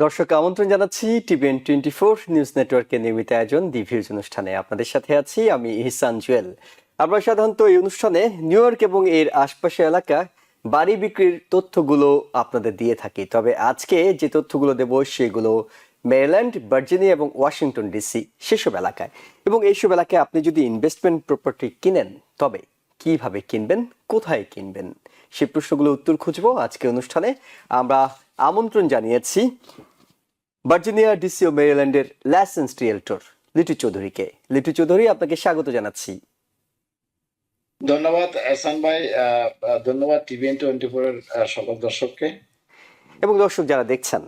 দর্শক আমন্ত্রণ জানাচ্ছি TVN24 নিউজ নেটওয়ার্কের নিয়মিত আয়োজন দি ভিউজ অনুষ্ঠানে। আপনাদের সাথে আছি আমি ইহসান জুয়েল। আমরা সাধারণত এই অনুষ্ঠানে নিউ ইয়র্ক এবং এর আশপাশের এলাকা বাড়ি বিক্রির তথ্যগুলো আপনাদের দিয়ে থাকি। তবে আজকে যে তথ্যগুলো দেব সেগুলো মেরিল্যান্ড, ভার্জিনিয়া এবং ওয়াশিংটন ডিসি সেসব এলাকায়। এবং এইসব এলাকায় আপনি যদি ইনভেস্টমেন্ট প্রপার্টি কিনেন তবে কিভাবে কিনবেন, কোথায় কিনবেন, সেই প্রশ্নগুলোর উত্তর খুঁজবো আজকে অনুষ্ঠানে। আমরা আমন্ত্রণ জানিয়েছি ভার্জিনিয়া, ডিসি ও মেরিল্যান্ডের লাইসেন্স রিয়েলটর লিটু চৌধুরীকে। লিটু চৌধুরী, আপনাকে স্বাগত জানাচ্ছি। ধন্যবাদ এহসান ভাই। ধন্যবাদ TVN24 এর সকল দর্শককে এবং দর্শক যারা দেখছেন,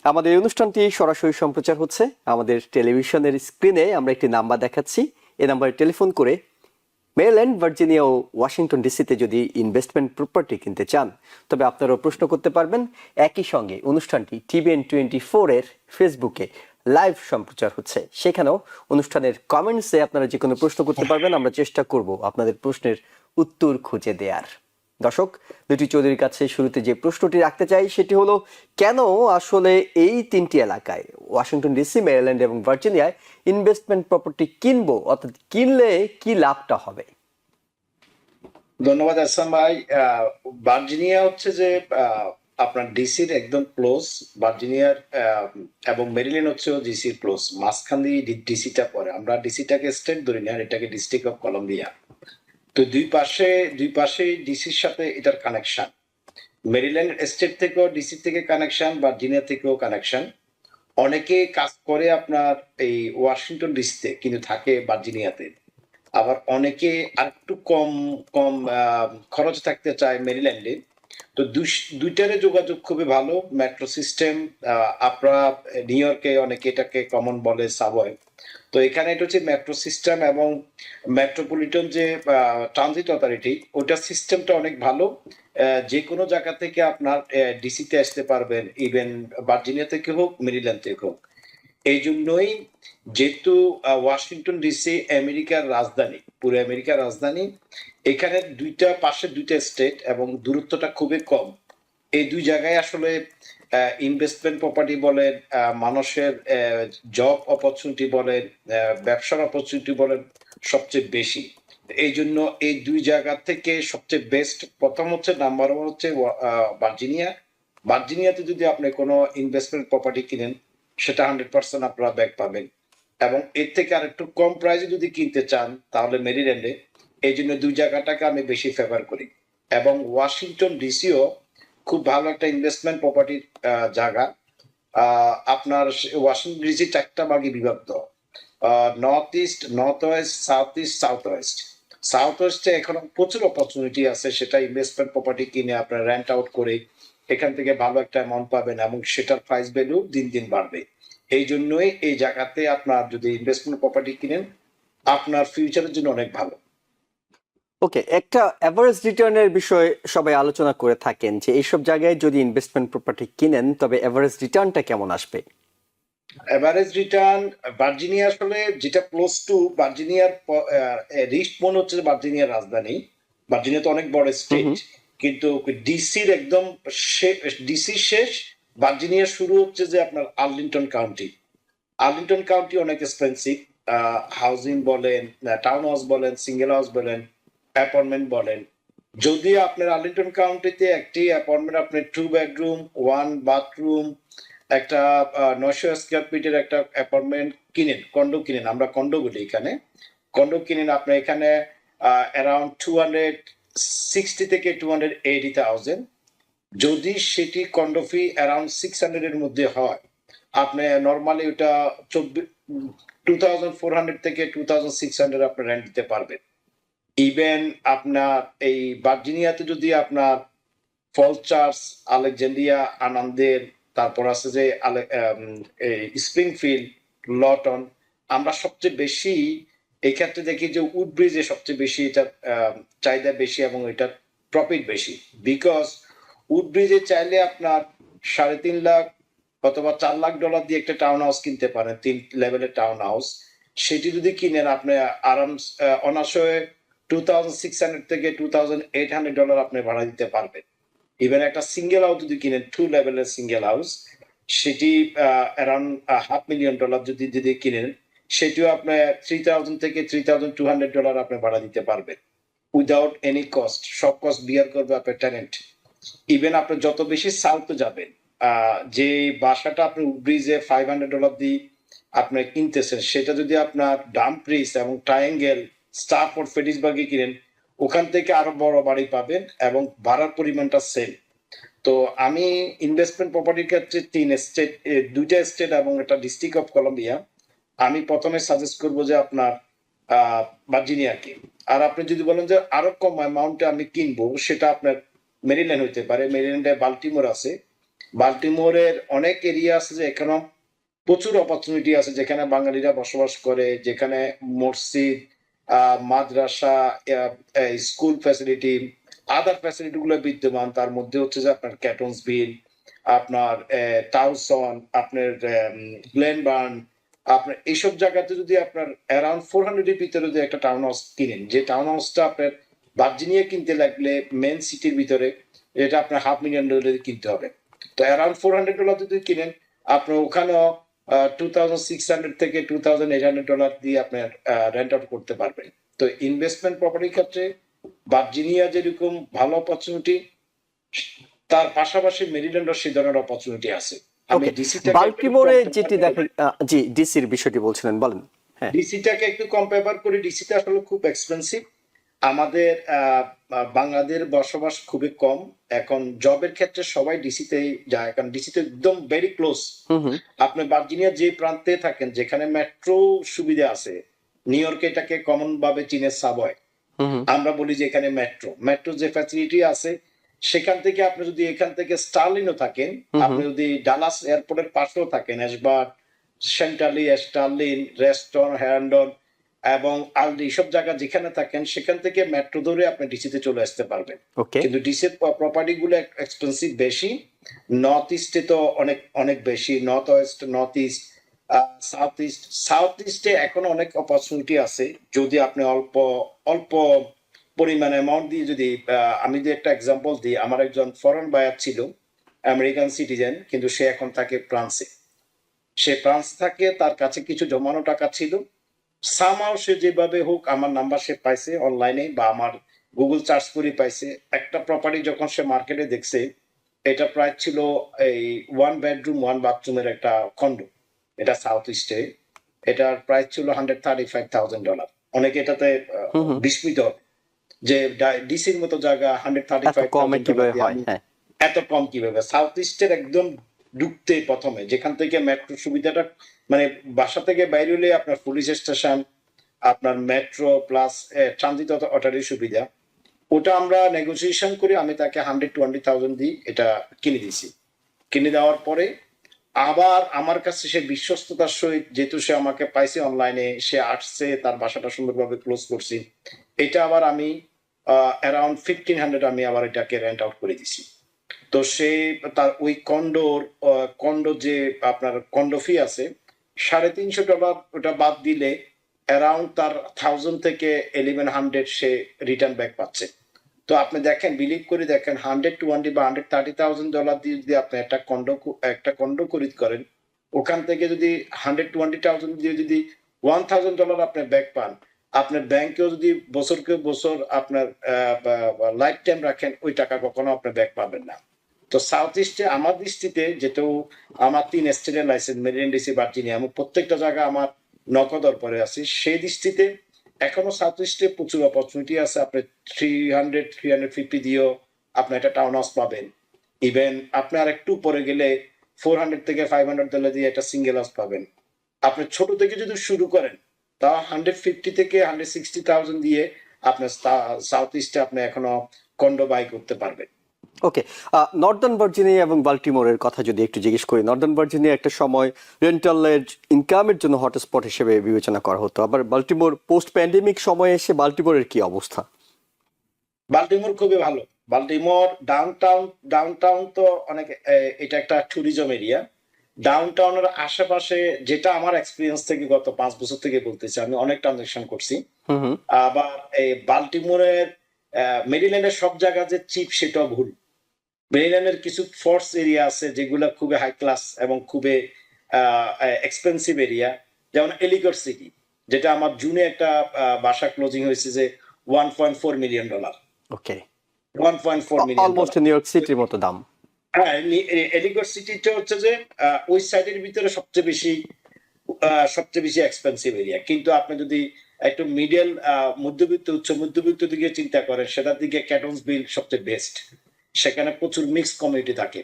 আমাদের এই অনুষ্ঠানটি সরাসরি সম্প্রচার হচ্ছে আমাদের টেলিভিশনের স্ক্রিনে। আমরা একটি নাম্বার দেখাচ্ছি, এই নাম্বারে টেলিফোন করে মেরিল্যান্ড, ভার্জিনিয়া ও ওয়াশিংটন ডিসিতে যদি ইনভেস্টমেন্ট প্রপার্টি কিনতে চান তবে আপনারাও প্রশ্ন করতে পারবেন। একই সঙ্গে অনুষ্ঠানটি TVN24 এর ফেসবুকে লাইভ সম্প্রচার হচ্ছে, সেখানেও অনুষ্ঠানের কমেন্টসে আপনারা যে কোনো প্রশ্ন করতে পারবেন। আমরা চেষ্টা করব আপনাদের প্রশ্নের উত্তর খুঁজে দেওয়ার। দর্শক, লিটু চৌধুরীর কাছে শুরুতে যে প্রশ্নটি রাখতে চাই সেটি হলো, কেন আসলে এই তিনটি এলাকায় ওয়াশিংটন ডিসি, মেরিল্যান্ড এবং ভার্জিনিয়ায় ইনভেস্টমেন্ট প্রপার্টি কিনবো, অর্থাৎ কিনলে কি লাভটা হবে? ধন্যবাদ এহসান ভাই। ভার্জিনিয়া হচ্ছে যে আপনার ডিসির একদম ক্লোজ, ভার্জিনিয়ার এবং মেরিল্যান্ড হচ্ছে ডিসির ক্লোজ, মাঝখান দিয়ে ডিসিটা পড়ে। আমরা ডিসিটাকে স্টেট ধরি না, এটাকে ডিস্ট্রিক্ট অফ কলম্বিয়া। তো দুই পাশে ডিসির সাথে এটার কানেকশন। মেরিল্যান্ড স্টেট থেকেও ডিসি থেকে কানেকশন, ভার্জিনিয়া থেকেও কানেকশন। অনেকে কাজ করে আপনার এই ওয়াশিংটন ডিসিতে কিন্তু থাকে ভার্জিনিয়াতে। আবার অনেকে আরেকটু কম কম খরচ থাকতে চায় মেরিল্যান্ডে। তো দুইটারে যোগাযোগ খুবই ভালো, মেট্রো সিস্টেম। আপনারা নিউ ইয়র্কে অনেকে এটাকে কমন বলে সাবওয়ে। তো এখানে এটা হচ্ছে মেট্রো সিস্টেম এবং মেট্রোপলিটন যে ট্রানজিট অথরিটি, ওটার সিস্টেমটা অনেক ভালো। যে কোনো জায়গা থেকে আপনার ডিসিতে আসতে পারবেন, ইভেন ভার্জিনিয়া থেকে হোক, মেরিল্যান্ড থেকে হোক। এই জন্যই যেহেতু ওয়াশিংটন ডিসি আমেরিকার রাজধানী, পুরো আমেরিকার রাজধানী, এখানে পাশে দুইটা স্টেট এবং দূরত্বটা খুবই কম। এই দুই জায়গায় আসলে ইনভেস্টমেন্ট প্রপার্টি বলেন, মানুষের জব অপরচুনিটি বলেন, ব্যবসার অপরচুনিটি বলেন, সবচেয়ে বেশি। এই জন্য এই দুই জায়গা থেকে সবচেয়ে বেস্ট প্রথম হচ্ছে, নাম্বার ওয়ান হচ্ছে ভার্জিনিয়া। ভার্জিনিয়াতে যদি আপনি কোনো ইনভেস্টমেন্ট প্রপার্টি কিনেন, সেটা 100% আপনারা ব্যাক পাবেন। এবং এর থেকে আর একটু কম প্রাইসে যদি কিনতে চান তাহলে মেরিল্যান্ডে। এই জন্য দুই জায়গাটাকে আমি বেশি ফেভার করি। এবং ওয়াশিংটন ডিসিও খুব ভালো একটা ইনভেস্টমেন্ট প্রপার্টির জায়গা। আপনার ওয়াশিংটন ডিসি 4টা ভাগে বিভক্ত: north east, north west, south east, south west. South ওয়েস্টে এখন প্রচুর অপরচুনিটি আছে, সেটা ইনভেস্টমেন্ট প্রপার্টি কিনে আপনার রেন্ট আউট করে এখান থেকে ভালো একটা অ্যামাউন্ট পাবেন এবং সেটার প্রাইস ভ্যালু দিন দিন বাড়বে। এই জন্যই এই জায়গাতে আপনার যদি ইনভেস্টমেন্ট প্রপার্টি কিনেন, আপনার ফিউচারের জন্য অনেক ভালো। ওকে, একটা এভারেজ রিটার্নের বিষয় সবাই আলোচনা করে থাকেন যে এইসব জায়গায় যদি ইনভেস্টমেন্ট প্রপার্টি কিনেন তবে এভারেজ রিটার্নটা কেমন আসবে? এভারেজ রিটার্ন ভার্জিনিয়া আসলে যেটা ক্লোজ টু ভার্জিনিয়ার রিচমন্ড হচ্ছে ভার্জিনিয়ার রাজধানী। ভার্জিনিয়া তো অনেক বড় স্টেট, কিন্তু ডিসির একদম ডিসি শেষ, ভার্জিনিয়া শুরু হচ্ছে যে আপনার আর্লিংটন কাউন্টি। আর্লিংটন কাউন্টি অনেক এক্সপেন্সিভ। হাউজিং বলেন, টাউন হাউস বলেন, সিঙ্গেল হাউস বলেন, অ্যাপার্টমেন্ট বলেন। যদি আপনার আর্লিংটন কাউন্টিতে একটি অ্যাপার্টমেন্ট আপনি 2 বেডরুম 1 বাথরুম একটা 900 স্কোয়ার ফিটের একটা অ্যাপার্টমেন্ট কিনেন, কন্ডো কিনেন, আমরা কন্ডো বলি এখানে, কন্ডো কিনেন আপনি এখানে অ্যারাউন্ড 260 থেকে 280,000। যদি সেটি কন্ডো ফি অ্যারাউন্ড 600 এর মধ্যে হয়, আপনি নর্মালি ওটা 2400 থেকে 2600 আপনি রেন্ট দিতে পারবেন। ইভেন আপনার এই ভার্জিনিয়াতে যদি আপনার ফলস চার্চ, আলেকজান্দ্রিয়া, আনন্দের, তারপর আছে যে স্প্রিংফিল্ড, লটন, আমরা সবচেয়ে বেশি এই ক্ষেত্রে দেখি যে উড ব্রিজে সবচেয়ে বেশি এটার চাহিদা বেশি এবং এটার প্রফিট বেশি। বিকজ উড ব্রিজে চাইলে আপনার 3.5 লাখ অথবা $4 লাখ দিয়ে একটা টাউন হাউস কিনতে পারেন, 3 লেভেলের টাউন হাউস। সেটি যদি কিনেন আপনি আরাম অনায়াসে $2,600 থেকে $2,800 আপনি ভাড়া দিতে পারবেন। ইভেন একটা সিঙ্গেল হাউস যদি কিনেন, 2 লেভেলের সিঙ্গেল হাউস, সেটি অ্যারাউন্ড $500,000 যদি যদি কিনেন, সেটিও আপনার $3,000 থেকে $3,200 আপনি ভাড়া দিতে পারবেন উইদাউট এনি কস্ট। সব কস্ট বিয়ার করবে আপনার টেনেন্ট। ইভেন আপনি যত বেশি সাউথে যাবেন, যে বাসাটা আপনি ব্রিজে $500 দিয়ে আপনি কিনতেছেন, সেটা যদি আপনার ডামফ্রিজ এবং ট্রায়াঙ্গেল, স্টারফোর্ড, ফেডিসবার্গে কিনেন, ওখান থেকে আরো বড় বাড়ি পাবেন এবং ভাড়ার পরিমাণটা সেম। তো আমি ইনভেস্টমেন্ট প্রপার্টির ক্ষেত্রে দুইটা স্টেট এবং একটা ডিস্ট্রিক্ট অফ কলম্বিয়া, আমি প্রথমে সাজেস্ট করব যে আপনার ভার্জিনিয়াকে। আর আপনি যদি বলেন যে আরো কম অ্যামাউন্টে আমি কিনবো, সেটা আপনার মেরিল্যান্ড হইতে পারে। মেরিল্যান্ডে বাল্টিমোর আছে। বাল্টিমোরের অনেক এরিয়া আছে যে এখানে প্রচুর অপরচুনিটি আছে, যেখানে বাঙালিরা বসবাস করে, যেখানে মসজিদ, মাদ্রাসা, স্কুল ফ্যাসিলিটি, আদার ফ্যাসিলিটি গুলো বিদ্যমান। তার মধ্যে হচ্ছে যে আপনার ক্যাটনসভিল, আপনার টাউসন, আপনার গ্লেনবার্ন, আপনার এইসব জায়গাতে যদি আপনার অ্যারাউন্ড 400 এর ভিতরে যদি একটা টাউন হাউস কিনেন, যে টাউন হাউসটা আপনার ভার্জিনিয়া কিনতে লাগলে মেন সিটির ভিতরে, এটা আপনার $500,000 কিনতে হবে। তো অ্যারাউন্ড $400 যদি কিনেন, আপনার ওখানেও 2,600 থেকে $2,800 দিয়ে আপনার রেন্ট আউট করতে পারবেন। তো ইনভেস্টমেন্ট প্রপার্টির ক্ষেত্রে ভার্জিনিয়া যেরকম ভালো অপরচুনিটি, তার পাশাপাশি মেরিল্যান্ডও সেই ধরনের অপরচুনিটি আছে। আমি ওকে, ডিসিটাকে বাল্টিমোরে যেটি দেখেন, জি ডিসির বিষয়টি বলছিলেন, বলেন। হ্যাঁ, ডিসিটাকে একটু কম্পেয়ার করি। ডিসিটা আসলে খুব এক্সপেন্সিভ। আমাদের বাংলাদেশ বসবাস খুবই কম। এখন জবের ক্ষেত্রে সবাই ডিসিতেই যায়, কারণ ডিসিতে একদম ভেরি ক্লোজ। আপনি ভার্জিনিয়া যে প্রান্তে থাকেন, যেখানে মেট্রো সুবিধা আছে, নিউ ইয়র্কে এটাকে কমন ভাবে চীনে সাবওয়ে, আমরা বলি যে এখানে মেট্রো মেট্রো যে ফ্যাসিলিটি আছে, সেখান থেকে আপনি যদি এখান থেকে স্টার্লিনও থাকেন, আপনি যদি ডালাস এয়ারপোর্টের পাশেও থাকেন, এসবার, সেন্টালি, স্টার্লিন, রেস্টন, হ্যান্ডন এবং আলডি, সব জায়গা যেখানে থাকেন, সেখান থেকে মেট্রো ধরে আপনি ডিসিতে চলে আসতে পারবেন। ওকে, কিন্তু ডিসির প্রপার্টি গুলো এক্সপেন্সিভ বেশি। নর্থ ইস্টে তো অনেক অনেক বেশি। North west, north east, south ইস্টে এখন অনেক অপরচুনিটি আছে, যদি আপনি অল্প অল্প পরিমাণ অ্যামাউন্ট দিয়ে যদি, আমি যদি একটা এক্সাম্পল দিই, আমার একজন ফরেন বায়ার ছিল, আমেরিকান সিটিজেন, কিন্তু সে এখন থাকে ফ্রান্সে। সে ফ্রান্স থাকে, তার কাছে কিছু জমানো টাকা ছিল। সামহাও সে যেভাবে হোক আমার নাম্বার সে পাইছে অনলাইনে বা আমার গুগল সার্চ করে পাইছে। একটা প্রপার্টি যখন সে মার্কেটে দেখছে, এটা প্রায় ছিল এই 1 বেডরুম 1 বাথরুমের একটা খন্ড, এটা সাউথ ইস্টে। এটার প্রাইস ছিল $135,000। অনেকে এটাতে বিস্মিত হবে যে ডিসির মতো জায়গা এত কমে কিভাবে $135,000 হয়? হ্যাঁ, এত কম কিভাবে। সাউথ ইস্টের একদম ঢুকতে প্রথমে, যেখান থেকে মেট্রো সুবিধাটা, মানে বাসা থেকে বাইরে হলে আপনার পুলিশ স্টেশন, আপনার মেট্রো প্লাস ট্রানজিট অটোর সুবিধা, ওটা আমরা নেগোসিয়েশন করে আমি তাকে 120,000 দিই এটা কিনে দিছি। কিনে দেওয়ার পরে আবার আমার কাছে সে বিশ্বস্ততার সহিত, যেহেতু সে আমাকে পাইছে অনলাইনে, সে আসছে, তার বাসাটা সুন্দরভাবে ক্লোজ করছি, এটা আবার আমি অ্যারাউন্ড 1,500 আমি আবার এটাকে রেন্ট আউট করে দিছি। তো সে তার ওই কন্ডো যে আপনার কন্ডো ফি আছে $350, ওটা বাদ দিলে অ্যারাউন্ড তার 1,000 থেকে 1,100 সে রিটার্ন ব্যাক পাচ্ছে। তো আপনি দেখেন, বিলিভ করে দেখেন, 120 বা $130,000 দিয়ে যদি আপনি একটা কন্ডো খরিদ করেন, ওখান থেকে যদি 120,000 দিয়ে যদি $1,000 আপনি ব্যাক পান, আপনার ব্যাংকেও যদি বছরকে বছর আপনার লাইফ টাইম রাখেন, ওই টাকা কখনো আপনি ব্যাক পাবেন না। তো সাউথ ইস্টে আমার দৃষ্টিতে, যেহেতু আমার 3 স্টেটের লাইসেন্স, মেরিল্যান্ড, ডিসি, ভার্জিনিয়া, আমি প্রত্যেকটা জায়গা আমার নকদর পরে আছি, সেই দৃষ্টিতে এখনো সাউথ ইস্টে প্রচুর অপরচুনিটি আছে। আপনি 300-350 দিয়েও আপনি একটা টাউন হাউস পাবেন। ইভেন আপনি আর একটু পরে গেলে 400 থেকে $500 দিয়ে একটা সিঙ্গেল হাউস পাবেন। আপনি ছোট থেকে যদি শুরু করেন, তা 150 থেকে 160,000 দিয়ে আপনার সাউথ ইস্টে আপনি এখনো কন্ডো বাই করতে পারবেন। ওকে। নর্দার্ন ভার্জিনিয়া এবং বাল্টিমোরের কথা যদি একটু জিজ্ঞেস করি, নর্দার্ন ভার্জিনিয়া একটা সময় রেন্টালের ইনকামের জন্য হটস্পট হিসেবে বিবেচনা করা হতো, আবার বাল্টিমোর পোস্ট প্যান্ডেমিক সময়ে এসে বাল্টিমোরের কি অবস্থা? বাল্টিমোর খুবই ভালো। বাল্টিমোর ডাউনটাউন তো অনেক, এটা একটা ট্যুরিজম এরিয়া। ডাউনটাউনের আশেপাশে, যেটা আমার এক্সপিরিয়েন্স থেকে গত 5 বছর থেকে বলতেছি, আমি অনেক ট্রানজাকশন করছি। আবার এই বাল্টিমোরের মেরিল্যান্ডের সব জায়গা যে চিপ, সেটাও ভুল। মেরিল্যান্ডের কিছু ফোর্স এরিয়া আছে যেগুলো খুবই হাই ক্লাস এবং খুবই এক্সপেন্সিভ এরিয়া, যেমন এলিগর সিটি, যেটা আমার জুনে একটা বাসা ক্লোজিং হয়েছে যে $1.4 মিলিয়ন। ওকে, 1.4 million almost dollar new York সিটির মতো দাম। হ্যাঁ, এলিগর সিটিটা হচ্ছে যে ওই সাইডের ভিতরে সবচেয়ে বেশি এক্সপেন্সিভ এরিয়া। কিন্তু আপনি যদি একটু মিডল মধ্যবিত্ত উচ্চ মধ্যবিত্ত দিকে চিন্তা করেন, সেটার দিকে ক্যাটনসভিল সবচেয়ে বেস্ট। সেখানে প্রচুর মিক্স কমিউনিটি থাকে।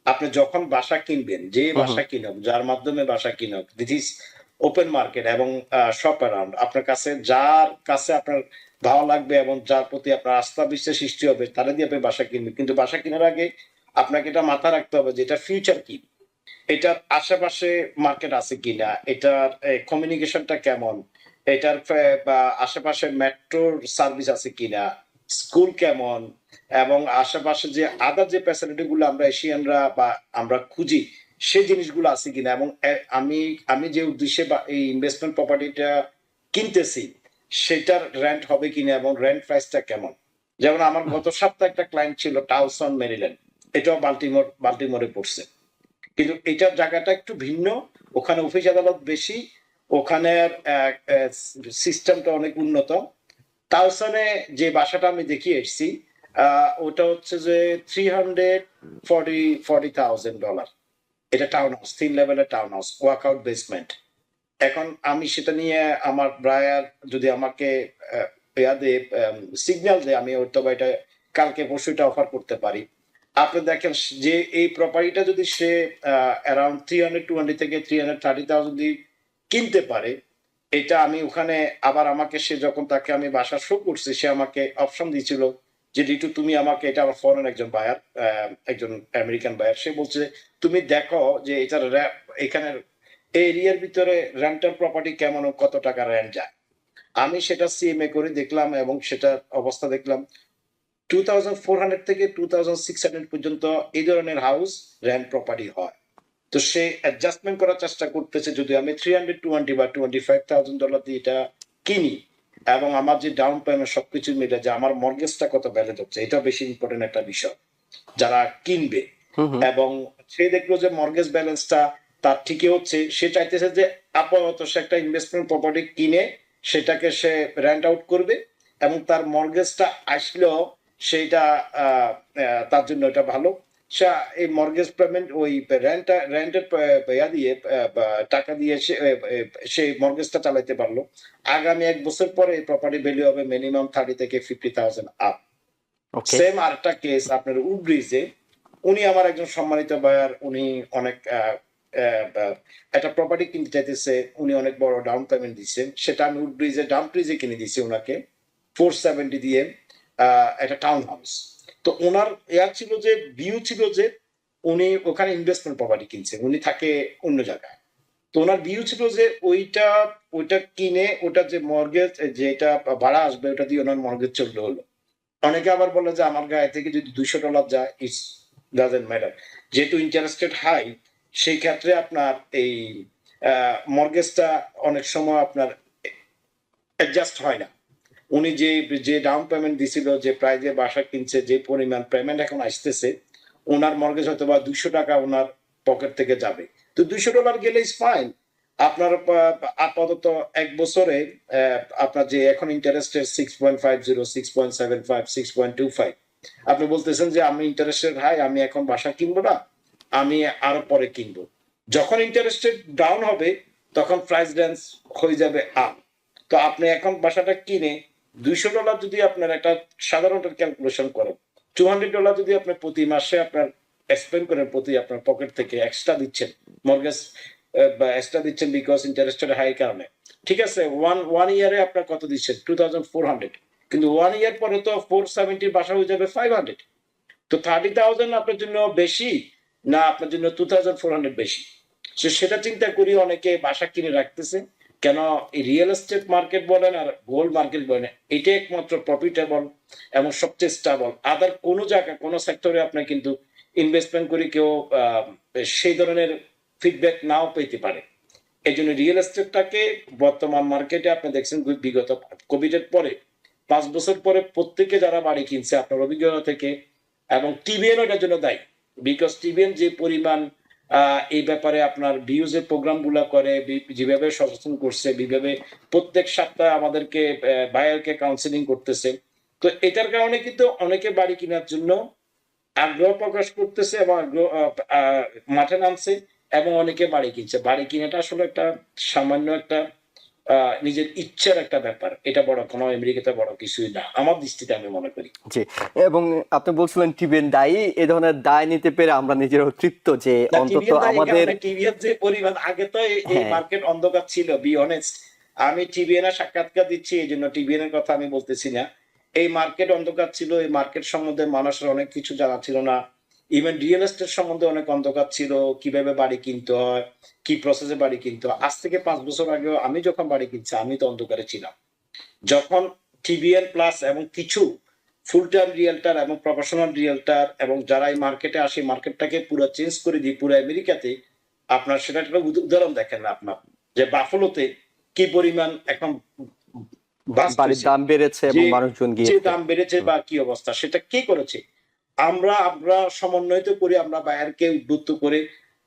আপনি যখন বাসা কিনবেন, যে হুম হুম। বাসা কিনুক, যার মাধ্যমে বাসা কিনুক, দিস ইজ ওপেন মার্কেট এবং শপ অ্যারাউন্ড, আপনার কাছে যার কাছে আপনার ভালো লাগবে এবং যার প্রতি আপনার আস্থা বিশ্বাস সৃষ্টি হবে, তারা দিয়ে আপনি বাসা কিনবেন। কিন্তু বাসা কেনার আগে আপনাকে এটা মাথায় রাখতে হবে যে এটা ফিউচার কি, এটার আশেপাশে মার্কেট আছে কিনা, এটার কমিউনিকেশনটা কেমন, এটার বা আশেপাশে মেট্রোর সার্ভিস আছে কিনা, স্কুল কেমন, এবং আশেপাশে যে আদার যে ফ্যাসিলিটি গুলো আমরা এশিয়ানরা বা আমরা খুঁজি, সেই জিনিসগুলো আছে কিনা। এবং আমি আমি যে উদ্দেশ্যে বা এই ইনভেস্টমেন্ট প্রপার্টিটা কিনতেছি, সেটার রেন্ট হবে কিনা এবং রেন্ট প্রাইসটা কেমন। যেমন আমার গত সপ্তাহে একটা ক্লায়েন্ট ছিল টাউসন, মেরিল্যান্ড, এটাও বাল্টিমোরে পড়ছে। কিন্তু এটার জায়গাটা একটু ভিন্ন, ওখানে অফিস আদালত বেশি, ওখানের সিস্টেমটা অনেক উন্নত। তাওসানে যে বাসাটা আমি দেখিয়ে এসেছি, ওটা হচ্ছে যে $340,000। এটা টাউন হাউস, 3 লেভেলের টাউন হাউস, ওয়ার্কআউট বেসমেন্ট। এখন আমি সেটা নিয়ে আমার ব্রায়ার যদি আমাকে সিগন্যাল দেয়, আমি হয়তো বা এটা কালকে পরশুটা অফার করতে পারি। আপনি দেখেন যে এই প্রপার্টিটা যদি সে অ্যারাউন্ড 320 থেকে 330,000 দিয়ে কিনতে পারে, এটা আমি ওখানে আবার আমাকে সে যখন তাকে আমি বাসা শো করছি, সে আমাকে অপশন দিয়েছিল যে রিটু তুমি আমাকে, এটা আমার ফরেন একজন বায়ার, একজন আমেরিকান বায়ার, সে বলছে তুমি দেখো যে এটার এখানের এই এরিয়ার ভিতরে রেন্টাল প্রপার্টি কেমন ও কত টাকা রেন্ট যায়। আমি সেটা সিএমএ করে দেখলাম এবং সেটার অবস্থা দেখলাম 2,400 থেকে 2,600 পর্যন্ত এই ধরনের হাউস রেন্ট প্রপার্টি হয়। তো সে অ্যাডজাস্টমেন্ট করার চেষ্টা করতেছে, যদি আমি 320 বা $25,000 দিয়ে এটা কিনি এবং আমার যে ডাউন পেমেন্ট সবকিছু মিলে, যে আমার মর্গেজটা কত ব্যালেন্স হচ্ছে, এটা বেশি ইম্পর্টেন্ট একটা বিষয় যারা কিনবে। হুম হুম। এবং সে দেখলো যে মর্গেজ ব্যালেন্সটা তার ঠিকই হচ্ছে, সে চাইতেছে যে আপাতত সে একটা ইনভেস্টমেন্ট প্রপার্টি কিনে সেটাকে সে রেন্ট আউট করবে এবং তার মর্গেজটা আসলেও সেইটা তার জন্য এটা ভালো। সে এই মর্গেজ পেমেন্ট ওই রেন্টের দিয়ে টাকা দিয়ে সে মর্গেজটা চালাইতে পারলো। আগামী 1 বছর পরে এই প্রপার্টি ভ্যালু হবে মিনিমাম 30 থেকে 50,000 আপ। ওকে। সেম আরেকটা কেস আপনার উডব্রিজে, উনি আমার একজন সম্মানিত বায়ার, উনি অনেক একটা প্রপার্টি কিনতে চাইতেছে, উনি অনেক বড় ডাউন পেমেন্ট দিচ্ছেন, সেটা আমি উডব্রিজে ডাউন ব্রিজে কিনে দিচ্ছি ওনাকে 470 দিয়ে, একটা টাউন হাউস। তো ওনার ছিল যে ভিউ ছিল যে উনি ওখানে ইনভেস্টমেন্ট প্রপার্টি কিনছে, উনি থাকে অন্য জায়গায়। তো ওনার ভিউ ছিল যে ওইটা কিনে ওটা যে মর্গেজ যেটা ভাড়া আসবে ওটা দিয়ে ওনার মর্গেজ চললে হলো। অনেকে আবার বলে যে আমার গায়ে থেকে যদি $200 যায়, ইটস ডাজেন্ট ম্যাটার, যেহেতু ইন্টারেস্ট রেট হাই, সেই ক্ষেত্রে আপনার এই মর্গেজটা অনেক সময় আপনার অ্যাডজাস্ট হয় না। উনি যে ডাউন পেমেন্ট দিছিল, যে প্রাইজে বাসা কিনছে, যে পরিমাণ পেমেন্ট এখন আসতেছে, ওনার মর্গেজ হয়তো বা $200 ওনার পকেট থেকে যাবে। তো $200 গেলে ইজ ফাইন। আপনার আপাতত 1 বছরে আপনার যে এখন ইন্টারেস্টের 6.50, 6.75, 6.25, আপনি বলতেছেন যে আমি ইন্টারেস্টের হাই, আমি এখন বাসা কিনবো না, আমি আরো পরে কিনবো। যখন ইন্টারেস্টেড ডাউন হবে তখন প্রাইস রেঞ্জ হয়ে যাবে আপ। তো আপনি এখন বাসাটা কিনে $200 যদি আপনার একটা সাধারণ ক্যালকুলেশন করেন, $200 যদি আপনি প্রতি মাসে আপনার এক্সপেন্ড করেন, প্রতি আপনার পকেট থেকে এক্সট্রা দিচ্ছেন মর্গেজ বা এক্সট্রা দিচ্ছেন বিকজ ইন্টারেস্টের হাই কারণে, ঠিক আছে, ওয়ান ইয়ারে আপনার কত দিচ্ছেন 2,400, কিন্তু 1 ইয়ার পরে তো 470 বাসা হয়ে যাবে 500। তো 30,000 আপনার জন্য বেশি না আপনার জন্য 2,400 বেশি? সেটা চিন্তা করি অনেকে বাসা কিনে রাখতেছে। কেন এই রিয়েল এস্টেট মার্কেট বলেন আর গোল্ড মার্কেট বলেন, এটা একমাত্র প্রফিটেবল এবং সবচেয়ে স্টেবল। আদার কোনো জায়গা কোনো সেক্টরে আপনি কিন্তু ইনভেস্টমেন্ট করে কেউ সেই ধরনের ফিডব্যাক নাও পেতে পারে। এই জন্য রিয়েল এস্টেটটাকে বর্তমান মার্কেটে আপনি দেখছেন বিগত কোভিড এর পরে 5 বছর পরে প্রত্যেকে যারা বাড়ি কিনছে, আপনার অভিজ্ঞতা থেকে এবং টিভিএন এটার জন্য দায়ী, বিকজ টিভিএন যে পরিমাণ এই ব্যাপারে আপনার ভিউজের প্রোগ্রামগুলো করে, যেভাবে সচেতন করছে, যেভাবে প্রত্যেক সপ্তাহে আমাদেরকে বায়ারকে কাউন্সিলিং করতেছে, তো এটার কারণে কিন্তু অনেকে বাড়ি কেনার জন্য আগ্রহ প্রকাশ করতেছে এবং মাঠে নামছে এবং অনেকে বাড়ি কিনছে। বাড়ি কিনাটা আসলে একটা সামান্য একটা নিজের ইচ্ছার একটা ব্যাপার, এটা বড় কোনো আমেরিকাতে বড় কিছুই না আমার দৃষ্টিতে, আমি মনে করি। জি, এবং আপনি বলছিলেন টিবিএন দায়ী, এ ধরনের দায় নিতে পেরে আমরা নিজেরাও তৃপ্ত যে অন্তত আমাদের টিভিএন যে পরিমাণ, আগে তো এই হ্যাঁ মার্কেট অন্ধকার ছিল, বি অনেস্ট। আমি টিভিএন এর সাক্ষাৎকার দিচ্ছি এই জন্য টিভিএন এর কথা আমি বলতেছি না। এই মার্কেট অন্ধকার ছিল, এই মার্কেট সম্বন্ধে মানুষের অনেক কিছু জানা ছিল না। ইভেন রিয়েল এস্টেট সম্বন্ধে অনেক অন্ধকার ছিল, কিভাবে বাড়ি কিনতে হয়, কি প্রসেসে বাড়ি কিনতে হয়। আজ থেকে 5 বছর আগেও আমি যখন বাড়ি কিনছি আমি তো অন্ধকারে ছিলাম। যখন টিভিএন প্লাস এবং কিছু ফুল টাইম রিয়েলটার এবং প্রফেশনাল রিয়েলটার এবং যারা এই মার্কেটে আসে, মার্কেটটাকে পুরো চেঞ্জ করে দিই পুরো আমেরিকাতে। আপনার সেটা একটা উদাহরণ দেখেন না আপনার, যে বাফলোতে কি পরিমাণ এখন বাস্ট বাড়ির হয়েছে, দাম বেড়েছে এবং মানুষজন যে গিয়েছে। দাম বেড়েছে বা কি অবস্থা, সেটা কে করেছে? আমরা সমন্বয়িত করি, আমরা বায়ারকে উদ্বুদ্ধ করে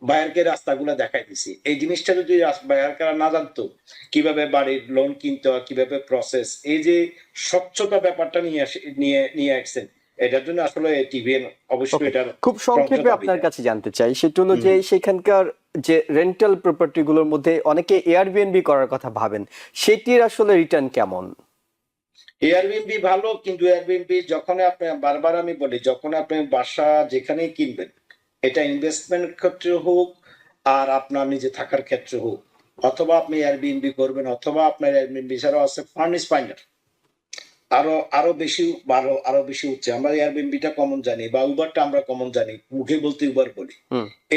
বায়ারকে রাস্তাগুলো দেখাই দিছি। এই জিনিসটা যদি বায়ারকারা না জানতো কিভাবে বাড়ির লোন কিনতে হয়, কিভাবে প্রসেস, এই যে স্বচ্ছতা ব্যাপারটা নিয়ে আসছেন, এটার জন্য আসলে টিভিএন অবশ্যই এটার খুব সংক্ষেপে আপনার কাছে জানতে চাই, সেটা হলো যে সেখানকার যে রেন্টাল প্রপার্টি গুলোর মধ্যে অনেকে এয়ারবিএনবি করার কথা ভাবেন, সেটির আসলে রিটার্ন কেমন? এয়ারবিএনবি ভালো, কিন্তু এয়ারবিএনবি যখন আপনি, বারবার আমি বলি, যখন আপনি বাসা যেখানেই কিনবেন, এটা ইনভেস্টমেন্ট ক্ষেত্রে হোক আর আপনার নিজে থাকার ক্ষেত্রে হোক, অথবা আপনি এয়ারবিএনবি করবেন, অথবা আপনার এয়ারবিএনবি ছাড়াও আছে ফার্নিশ ফাইন্ডার, আরো বেশি হচ্ছে। আমরা এয়ারবিএনবিটা কমন জানি বা উবারটা আমরা কমন জানি, মুখে বলতে উবার বলি।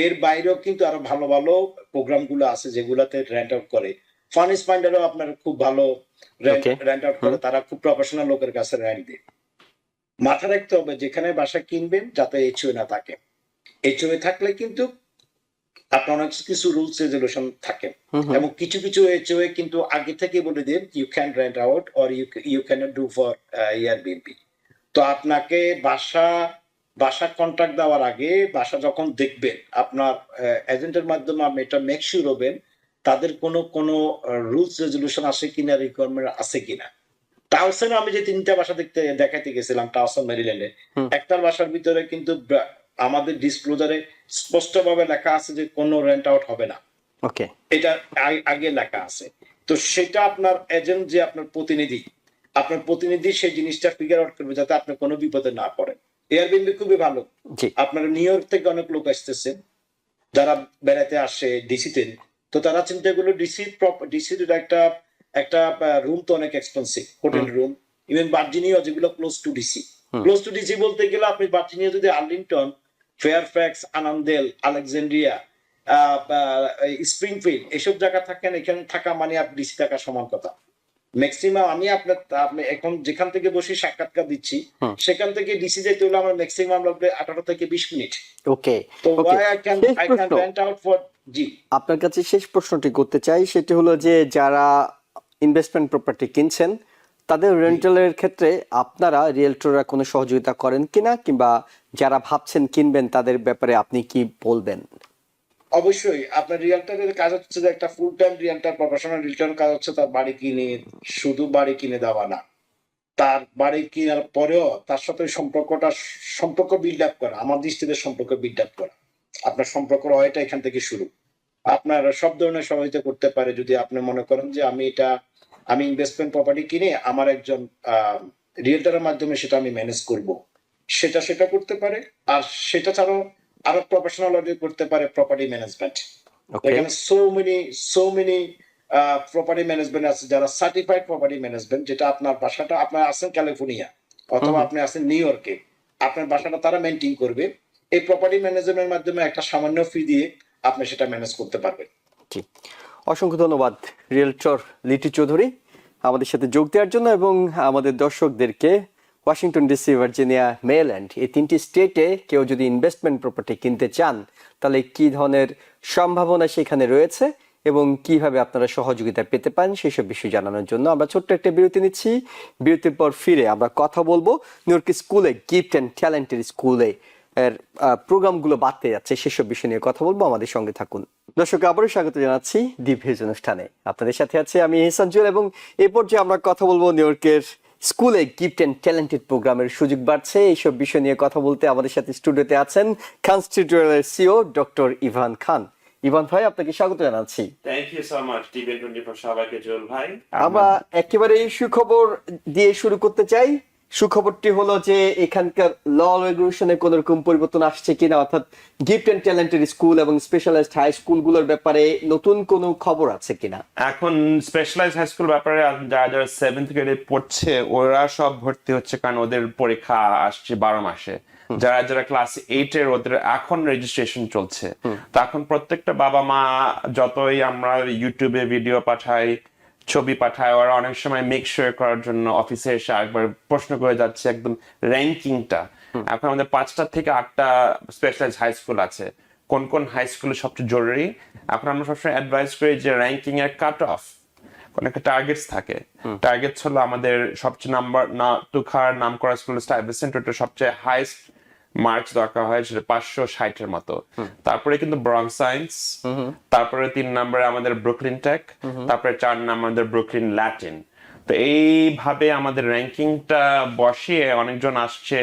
এর বাইরেও কিন্তু আরো ভালো ভালো প্রোগ্রাম গুলো আছে যেগুলাতে রেন্ট আউট করে। ফার্নিশ ফাইন্ডারও আপনার খুব ভালো রেন্ট আউট করে, তারা খুব প্রফেশনাল লোকের কাছে রেন্ট দেয়। মাথা রাখতে হবে যেখানে বাসা কিনবেন যাতে এইচওএ না থাকে। এইচওএ থাকলে কিন্তু আপনার অনেক কিছু রুলস রেজুলেশন থাকে, এবং কিছু কিছু এইচওএ কিন্তু আগে থেকে বলে দেন you can rent out or you can do for Airbnb. তো আপনাকে বাসা কন্ট্রাক্ট দেওয়ার আগে, বাসা যখন দেখবেন, আপনার এজেন্টের মাধ্যমে আপনি এটা মেক শিওর হবেন তাদের কোনো রুলস রেজুলেশন আছে কিনা, রিকোয়ারমেন্ট আছে কিনা। টাউসেন আমি যে 3টা বাসা দেখাইতে গেছিলাম টাউসন মেরিল্যান্ডে, একটার বাসার ভিতরে কিন্তু আমাদের ডিসক্লোজারে স্পষ্টভাবে লেখা আছে যে কোনো রেন্ট আউট হবে না। ওকে, এটা আগে লেখা আছে। তো সেটা আপনার এজেন্ট যে আপনার প্রতিনিধি সেই জিনিসটা ফিগার আউট করবে যাতে আপনি কোনো বিপদে না পড়েন। এয়ারবিএনবি খুবই ভালো। আপনার নিউ ইয়র্ক থেকে অনেক লোক আসতেছে যারা বেড়াতে আসে ডিসিতে, তো তারা চিন্তা করলো ডিসির একটা রুম তো অনেক expensive, hotel room. Even Virginia যেগুলো ক্লোজ টু ডিসি বলতে গেলে আপনি ভার্জিনিয়া যদি আর্লিংটন, ফেয়ারফ্যাক্স, আনান্দেল, আলেকজান্ড্রিয়া, স্প্রিংফিল্ড এসব জায়গা থাকেন, এখানে থাকা মানে আপনি ডিসি থাকা সমান কথা। ম্যাক্সিমাম আপনি এখন যেখান থেকে বসে সাক্ষাৎকার দিচ্ছি, সেখান থেকে ডিসি যেতে হলে আমার ম্যাক্সিমাম লাগবে 18 থেকে 20 মিনিট। ওকে, তো I can rent out for. জি, আপনার কাছে শেষ প্রশ্নটি করতে চাই, সেটি হলো যে যারা ইনভেস্টমেন্ট প্রপার্টি কিনছেন তাদের রেন্টালের ক্ষেত্রে আপনারা রিয়েলটররা কোনো সহযোগিতা করেন কিনা, কিংবা যারা ভাবছেন কিনবেন তাদের ব্যাপারে আপনি কি বলবেন? অবশ্যই আপনার রিয়েলটরের কাজ হচ্ছে যে একটা full time realtor, professional realtor কাজ হচ্ছে তার শুধু বাড়ি কিনে দেওয়া না, তার বাড়ি কেনার পরেও তার সাথে সম্পর্ক বিল্ড আপ করা। আমার দৃষ্টিতে সম্পর্ক বিল্ড আপ করা, আপনার সম্পর্ক হয়টা এখান থেকে শুরু। আপনার সব ধরনের সহযোগিতা করতে পারে। যদি আপনি মনে করেন যে আমি ইনভেস্টমেন্ট প্রপার্টি কিনে আমার একজন রিয়েলটরের মাধ্যমে সেটা আমি ম্যানেজ করব, সেটা করতে পারে। আর সেটা ছাড়াও আরো প্রফেশনাল করতে পারে প্রপার্টি ম্যানেজমেন্ট। এখানে সো মেনি প্রপার্টি ম্যানেজমেন্ট আছে যারা সার্টিফাইড প্রপার্টি ম্যানেজমেন্ট, যেটা আপনার বাসাটা, আপনার আছেন ক্যালিফোর্নিয়া অথবা আপনি আছেন নিউ ইয়র্কে, আপনার বাসাটা তারা মেনটেন করবে। এই প্রপার্টি ম্যানেজমেন্টের মাধ্যমে একটা সামান্য ফি দিয়ে আপনি সেটা ম্যানেজ করতে পারবেন। জি, অসংখ্য ধন্যবাদ রিয়েলটর লিটু চৌধুরী আমাদের সাথে যোগ দেওয়ার জন্য, এবং আমাদের দর্শকদেরকে ওয়াশিংটন ডিসি, ভার্জিনিয়া, মেরিল্যান্ড এই 3টি স্টেটে কেউ যদি ইনভেস্টমেন্ট প্রপার্টি কিনতে চান তাহলে কি ধরনের সম্ভাবনা সেখানে রয়েছে এবং কিভাবে আপনারা সহযোগিতা পেতে পারেন সেসব বিষয় জানানোর জন্য আমরা ছোট্ট একটা বিরতি নিচ্ছি। বিরতির পর ফিরে আমরা কথা বলবো নিউ ইয়র্ক স্কুলে, গিফট অ্যান্ড ট্যালেন্টের স্কুলে এর প্রোগ্রামগুলো বাড়তে যাচ্ছে সেসব বিষয় নিয়ে কথা বলবো। আমাদের সঙ্গে থাকুন। দর্শক, আবারও স্বাগত জানাচ্ছি দ্বীপভিউজ অনুষ্ঠানে। আপনাদের সাথে আছে আমি এহসান জুয়েল এবং এই পর্যায়ে আমরা কথা বলবো নিউ ইয়র্কের স্কুলে গিফট অ্যান্ড ট্যালেন্টেড প্রোগ্রামের সুযোগ বাড়ছে এইসব বিষয় নিয়ে কথা বলতে আমাদের সাথে স্টুডিওতে আছেন খান টিউটোরিয়ালের সিও ডক্টর ইভান খান। ইভান ভাই, আপনাকে স্বাগত জানাচ্ছি। থ্যাংক ইউ সো মাচ টিভি24 সবাইকে। জুয়েল ভাই, আমরা একেবারে সুখবর দিয়ে শুরু করতে চাই। সুখবরটি হলো যে এখানকার ল রেগুলেশনে কোন রকম পরিবর্তন আসছে কিনা, অর্থাৎ গিফট এন্ড ট্যালেন্টেড স্কুল এবং স্পেশালাইজড হাই স্কুলগুলোর ব্যাপারে নতুন কোনো খবর আছে কিনা? এখন স্পেশালাইজ হাই স্কুল ব্যাপারে যারা যারা 7th গ্রেডে পড়ছে ওরা সব ভর্তি হচ্ছে, কারণ ওদের পরীক্ষা আসছে 12 মাসে। যারা যারা ক্লাস 8 এর ওদের এখন রেজিস্ট্রেশন চলছে। তো এখন প্রত্যেকটা বাবা মা, যতই আমরা ইউটিউবে ভিডিও পাঠাই, ছবি পাঠায়, ওরা অনেক সময় মেক শিওর করার জন্য অফিসে এসে একবার প্রশ্ন করে যাচ্ছে একদম র্যাঙ্কিংটা। এখন আমাদের 5টা থেকে 8টা স্পেশালাইজ হাই স্কুল আছে, কোন কোন হাই স্কুল সবচেয়ে জরুরি। এখন আমরা সবসময় অ্যাডভাইস করি যে র্যাঙ্কিং এর কাট অফ অনেকটা টার্গেটস থাকে। টার্গেটস হলো আমাদের সবচেয়ে নাম করা স্কুল স্টাইভেসেন্ট, ওটা সবচেয়ে হাইস্ট মার্কস দরকার হয়, সেটা 560 মতো। তারপরে কিন্তু ব্রঙ্ক সায়েন্স, তারপরে 3 নম্বরে আমাদের ব্রুকলিন টেক, তারপরে 4 নম্বরে আমাদের ব্রুকলিন ল্যাটিন। তো এইভাবে আমাদের র্যাঙ্কিংটা বসিয়ে অনেকজন আসছে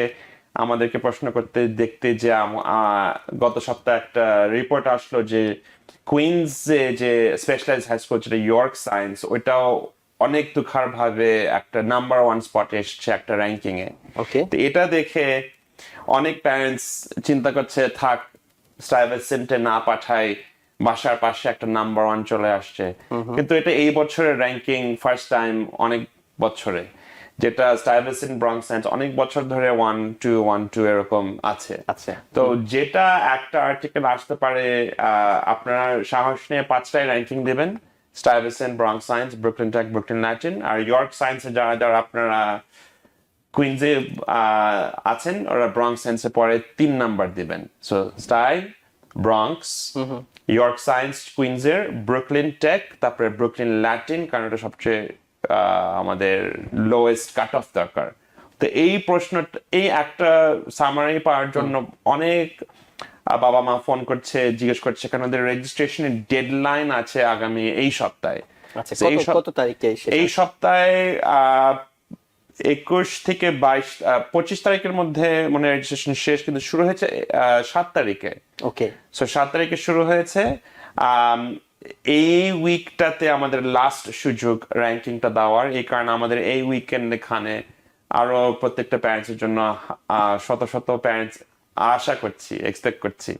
আমাদেরকে প্রশ্ন করতে, দেখতে যে গত সপ্তাহে একটা রিপোর্ট আসলো যে কুইন্স যে স্পেশালাইজ হাই স্কুল, যেটা ইয়র্ক সায়েন্স, ওইটাও অনেক তুখার ভাবে একটা নাম্বার 1 স্পটে এসছে একটা র্যাঙ্কিং এ। তো এটা দেখে অনেক প্যারেন্টস চিন্তা করছে, থাক স্টাইভেসেন্টে না পাঠাই, বাসার পাশে একটা নাম্বার 1 চলে আসছে। কিন্তু এটা এই বছরের র্যাঙ্কিং ফার্স্ট টাইম অনেক বছরে, যেটা স্টাইভেসেন্ট ব্রঙ্ক সায়েন্স অনেক বছর ধরে 1-2 এরকম আছে। তো যেটা একটা আর্টিকেল আসতে পারে, আপনারা সাহস নিয়ে 5টায় র্যাঙ্কিং দেবেন, Stuyvesant, Bronx Science, Brooklyn Tech, Brooklyn Latin. আর ইয়র্ক সায়েন্সে যারা যারা আপনারা কুইন্সে আছেন, ওরা ব্রঙ্ক সায়েন্সে পরে 3 নাম্বার দিবেন। So Stuy, Bronx, York Science কুইন্সের, ব্রুকলিন টেক, তারপরে ব্রুকলিন ল্যাটিন, কারণ এটা সবচেয়ে আমাদের লোয়েস্ট কাট অফ দরকার। তো এই প্রশ্নটা, এই একটা সামারি পাওয়ার জন্য অনেক বাবা মা ফোন করছে, জিজ্ঞেস করছে, কারণ ওদের রেজিস্ট্রেশনের ডেডলাইন আছে আগামী এই সপ্তাহে। কত তারিখে? এই সপ্তাহে 21 থেকে 25 তারিখের মধ্যে মনে রেজিস্ট্রেশন শেষ, কিন্তু শুরু হয়েছে 7 তারিখে। ওকে, সো 7 তারিখে শুরু হয়েছে। এই উইকটাতে আমাদের লাস্ট সুযোগ র্যাঙ্কিংটা দেওয়ার, এই কারণে আমাদের এই উইকেন্ড এখানে আরো প্রত্যেকটা প্যারেন্টসের জন্য শত শত প্যারেন্টস আশা করছি, এক্সপেক্ট করছি।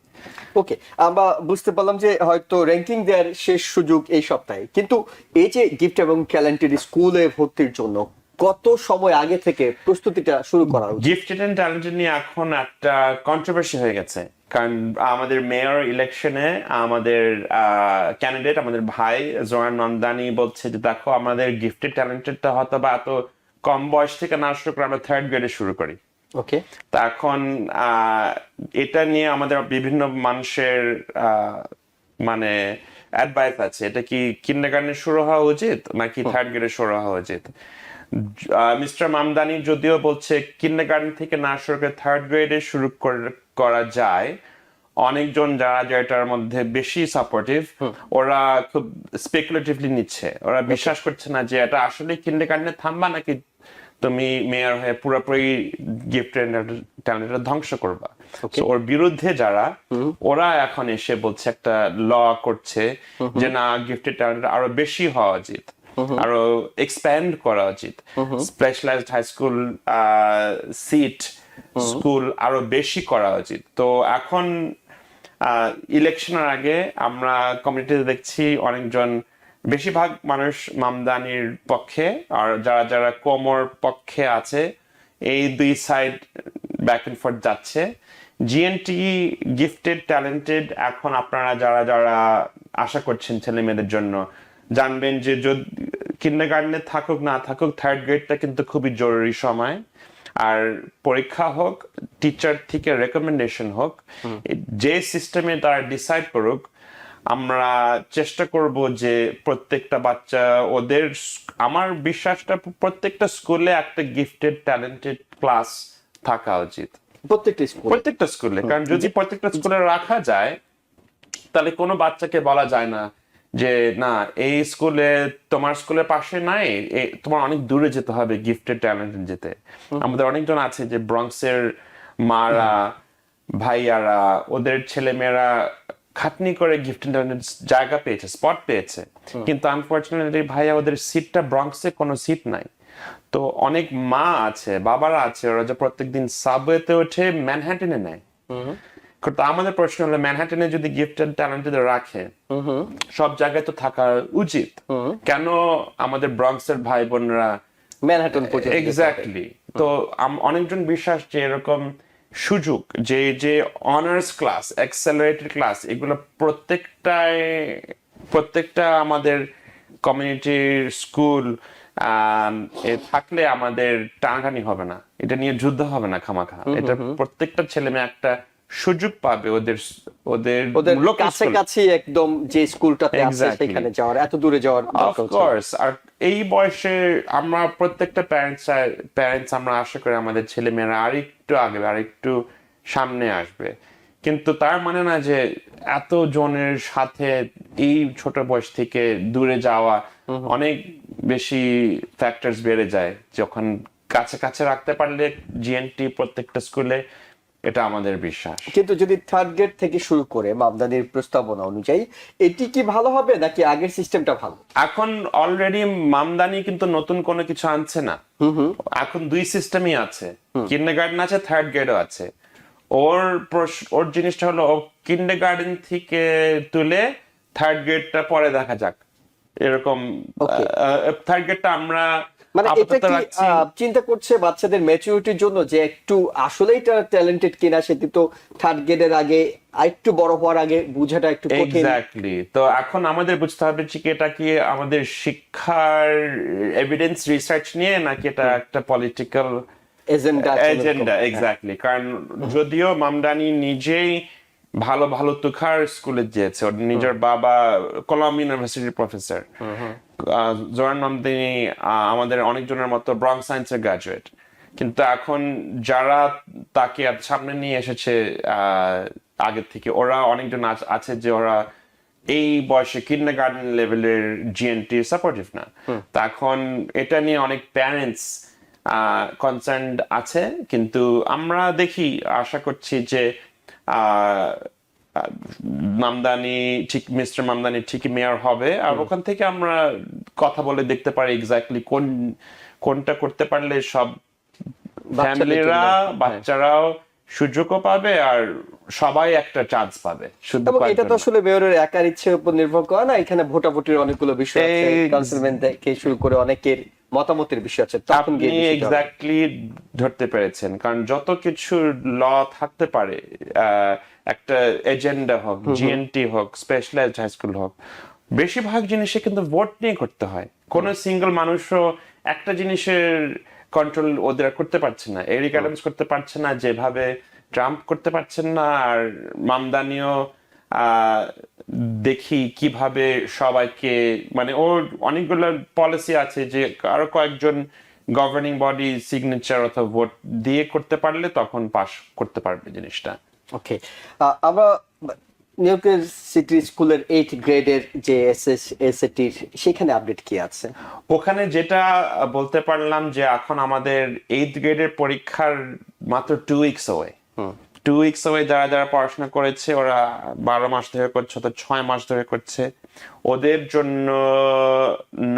ওকে, আমরা বুঝতে পারলাম যে হয়তো র্যাঙ্কিং দেওয়ার শেষ সুযোগ এই সপ্তাহে, কিন্তু এই যে গিফট এবং ট্যালেন্টেড স্কুলে ভর্তির জন্য কত সময় আগে থেকে প্রস্তুতিটা শুরু করা উচিত? গিফটেড এন্ড ট্যালেন্টেড নিয়ে এখন একটা কন্ট্রোভার্সি হয়ে গেছে, কারণ আমাদের মেয়র ইলেকশনে আমাদের ক্যান্ডিডেট, আমাদের ভাই জোয়ান নন্দানি বলছে যে দেখো, আমাদের গিফটেড ট্যালেন্টেডটা হয়তো বা এত কম বয়স থেকে না শুরু করে আমরা 3rd গ্রেডে শুরু করি। ওকে, তা এখন এটা নিয়ে আমাদের বিভিন্ন মানুষের মানে অ্যাডভাইস আছে, এটা কি কিন্ডারগার্টেনে শুরু হওয়া উচিত নাকি 3rd গ্রেডে শুরু হওয়া উচিত। মিস্টার মামদানি যদিও বলছে কিন্ডারগার্টেন থেকে না শুরু করে 3rd গ্রেডে শুরু করা যায়। অনেকজন যারা এটার মধ্যে বেশি সাপোর্টিভ, ওরা খুব স্পেকুলেটিভলি নিচ্ছে, ওরা বিশ্বাস করছে না যে এটা আসলে কিন্ডারগার্টেনে থামবা নাকি তুমি মেয়র হয়ে পুরোপুরি গিফট ট্যালেন্টটা ধ্বংস করবা। ওর বিরুদ্ধে যারা, ওরা এখন এসে বলছে, একটা ল করছে যে না, গিফটেড ট্যালেন্ট আরো বেশি হওয়া উচিত, আরো এক্সপ্যান্ড করা উচিত, স্পেশালাইজড হাই স্কুল সিট স্কুল আরো বেশি করা উচিত। তো এখন ইলেকশনের আগে আমরা কমিউনিটিতে দেখছি অনেকজন, বেশিরভাগ মানুষ মামদানির পক্ষে, আর যারা যারা কোমর পক্ষে আছে, এই দুই সাইড ব্যাক এন্ড ফোর্থ যাচ্ছে। জিএনটি গিফটেড ট্যালেন্টেড, এখন আপনারা যারা যারা আশা করছেন ছেলে মেয়েদের জন্য, জানবেন যে যদি কিন্ডারগার্টেনে থাকুক না থাকুক, 3rd গ্রেডটা কিন্তু খুবই জরুরি সময়। আর পরীক্ষা হোক, টিচার থেকে রেকমেন্ডেশন হোক, যে সিস্টেমে তারা ডিসাইড করুক, আমরা চেষ্টা করব যে প্রত্যেকটা বাচ্চা আমার বিশ্বাসটা প্রত্যেকটা স্কুলে একটা গিফটেড ট্যালেন্টেড ক্লাস থাকা উচিত, প্রত্যেকটা স্কুলে। কারণ যদি প্রত্যেকটা স্কুলে রাখা যায় তাহলে কোনো বাচ্চাকে বলা যায় না যে না এই স্কুলে, তোমার স্কুলের পাশে নাই, তোমার অনেক দূরে যেতে হবে গিফটেড ট্যালেন্ট যেতে। আমাদের অনেকজন আছে যে ব্রঙ্কসের মারা ভাইয়ারা ওদের ছেলেমেয়েরা খাটনি করে গিফটেড ট্যালেন্ট জায়গা পেয়েছে, স্পট পেয়েছে, কিন্তু আনফরচুনেটলি ভাইয়া ওদের সিটটা ব্রঙ্কসে কোনো সিট নাই। তো অনেক মা আছে, বাবারা আছে, ওরা যে প্রত্যেকদিন সাবওয়েতে ওঠে ম্যানহাটনে নেয়। তো আমাদের প্রশ্ন হলো ম্যানহাটনে যদি গিফটেড ট্যালেন্টেড রাখে সব জায়গায় তো থাকা উচিত, কেন আমাদের ব্রঙ্কসের ভাই বোনরা ম্যানহাটন পর্যন্ত? এক্স্যাক্টলি। তো অনেকজন বিশ্বাস যে এরকম সুযোগ, যে যে অনার্স ক্লাস, অ্যাক্সেলারেটেড ক্লাস, এগুলো প্রত্যেকটা আমাদের কমিউনিটির স্কুল থাকলে আমাদের টানাটানি হবে না, এটা নিয়ে যুদ্ধ হবে না খামাখা। এটা প্রত্যেকটা ছেলে মেয়ে একটা সুযোগ পাবে ওদের কাছাকাছি একদম যে স্কুলটাতে আছে সেখানে যাওয়ার, এত দূরে যাওয়ার অফ কোর্স। আর এই বয়সে আমরা প্রত্যেকটা প্যারেন্টস আমরা আশা করি আমাদের ছেলে মেয়েরা আরেকটু আগে, আরেকটু সামনে আসবে। কিন্তু তার মানে না যে এত জনের সাথে এই ছোট বয়স থেকে দূরে যাওয়া, অনেক বেশি ফ্যাক্টরস বেড়ে যায়। যখন কাছে রাখতে পারলে জিএনটি প্রত্যেকটা স্কুলে, এটা আমাদের বিশ্বাস। কিন্তু যদি থার্ড গ্রেড থেকে শুরু করে মামদানির প্রস্তাবনা অনুযায়ী এটি কি ভালো হবে নাকি আগের সিস্টেমটা ভালো? এখন অলরেডি মামদানি কিন্তু নতুন কোনো কিছু আনছে না, এখন দুই সিস্টেমই আছে, কিন্ডারগার্টেন আছে, থার্ড গ্রেডও আছে। ওর জিনিসটা হলো কিন্ডারগার্টেন থেকে তুলে থার্ড গ্রেডটা পরে দেখা যাক, এরকম। থার্ড গ্রেডটা আমরা মানে এটা কি চিন্তা করছে বাচ্চাদের ম্যাচুরিটির জন্য যে একটু আসলেই ট্যালেন্টেড কিনা, সেটি তো থার্ড গ্রেডের আগে আরেকটু বড় হওয়ার আগে বোঝাটা একটু কঠিন। এক্স্যাক্টলি। তো এখন আমাদের বুঝতে হবে যে এটা কি আমাদের শিক্ষার এভিডেন্স রিসার্চ নিয়ে নাকি এটা একটা পলিটিক্যাল এজেন্ডা। এক্স্যাক্টলি। কারণ যদিও মামদানি নিজেই ভালো তুখার স্কুলে গিয়েছে, ওর নিজের বাবা কলম্বিয়া ইউনিভার্সিটির প্রফেসর, জোরান মামদানি আমাদের অনেকজনের মতো ব্রঙ্ক সায়েন্সের গ্রাজুয়েট, কিন্তু এখন যারা তাকে সামনে নিয়ে এসেছে আগে থেকে, ওরা অনেকজন আছে যে ওরা এই বয়সে কিন্ডারগার্টেন লেভেলের জিএনটি সাপোর্টিভ না। তা এখন এটা নিয়ে অনেক প্যারেন্টস কনসার্ন আছে, কিন্তু আমরা দেখি, আশা করছি যে মিস্টার মামদানি ঠিকই মেয়র হবে, আর ওখান থেকে আমরা কথা বলে দেখতে পারি এক্স্যাক্টলি কোনটা করতে পারলে সব ফ্যামিলিরা, বাচ্চারাও সুযোগও পাবে আর সবাই একটা চান্স পাবে। এবং এটা তো আসলে মেয়রের একার ইচ্ছের উপর নির্ভর করে না, এখানে ভোটাভুটির অনেকগুলো বিষয় আছে, কাউন্সিলম্যান থেকে শুরু করে অনেকের মতামতের বিষয় আছে। আপনি এক্স্যাক্টলি ধরতে পেরেছেন, কারণ যত কিছু ল থাকতে পারে, একটা এজেন্ডা হোক, জিএনটি হোক, স্পেশালাইজড হাই স্কুল হোক, বেশিরভাগ জিনিসে কিন্তু ভোট নিয়ে করতে হয়। কোন সিঙ্গেল মানুষও একটা জিনিসের কন্ট্রোল ওদের করতে পারছে না, এরিক অ্যাডামস করতে পারছে না, যেভাবে ট্রাম্প করতে পারছেন না। আর মামদানিও দেখি কিভাবে সবাইকে, মানে ওর অনেকগুলো পলিসি আছে যে আরো কয়েকজন গভর্নিং বডি সিগনেচার অথবা ভোট দিয়ে করতে পারলে তখন পাস করতে পারবে জিনিসটা। ওকে, আমরা নিউ ইয়র্ক সিটি স্কুলের 8 গ্রেডের যে এসএসটি সেখানে আপডেট কি আছে? ওখানে যেটা বলতে পারলাম যে এখন আমাদের 8th গ্রেডের পরীক্ষার মাত্র 2 উইকস away। 2 weeks away। যারা পড়াশোনা করেছে ওরা 12 মাস ধরে করছে, অর্থাৎ 6 মাস ধরে করছে। ওদের জন্য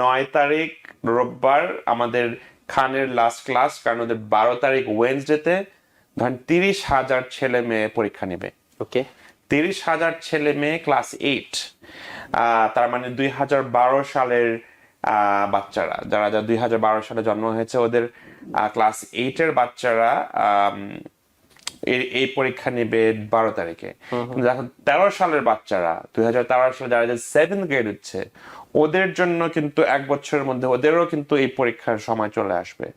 9 তারিখ রোববার আমাদের খানের লাস্ট ক্লাস, কারণ ওদের 12 তারিখ ওয়েডনেসডেতে ধরেন 30,000 ছেলে মেয়ে পরীক্ষা নেবে। ওকে, 30,000 ছেলে মেয়ে ক্লাস 8, তার মানে 2012 সালের বাচ্চারা, যারা 2012 সালে জন্ম হয়েছে, ওদের ক্লাস 8 এর বাচ্চারা এই পরীক্ষা নেবে 12 তারিখে। যখন 13 সালের বাচ্চারা, 2013 সালে যারা 7th গ্রেড হচ্ছে, ওদের জন্য কিন্তু 1 বছরের মধ্যে ওদেরও কিন্তু এই পরীক্ষার সময় চলে আসবে।